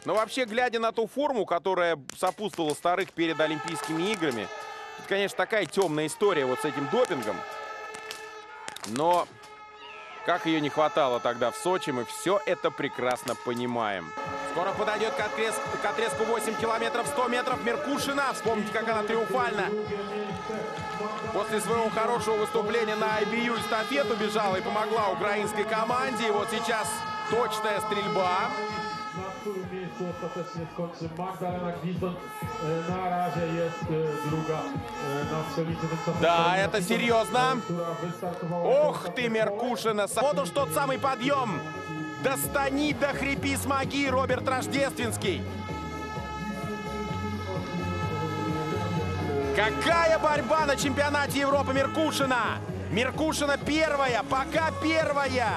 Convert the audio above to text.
Но вообще, глядя на ту форму, которая сопутствовала Старых перед Олимпийскими играми, это, конечно, такая темная история вот с этим допингом. Но как ее не хватало тогда в Сочи, мы все это прекрасно понимаем. Скоро подойдет к отрезку 8 километров, 100 метров Меркушина. Вспомните, как она триумфально после своего хорошего выступления на IBU эстафету бежала и помогла украинской команде. И вот сейчас точная стрельба. Na którym miejscu ostatecznie skończy Magdalena Gwizdon. Na razie jest druga na strzelnicy. Да, это серьезно. Ох ты, Меркушина. Вот уж тот самый подъем. Достани, дохрипи, смоги, Роберт Рождественский. Какая борьба на чемпионате Европы Меркушина. Меркушина первая, пока первая.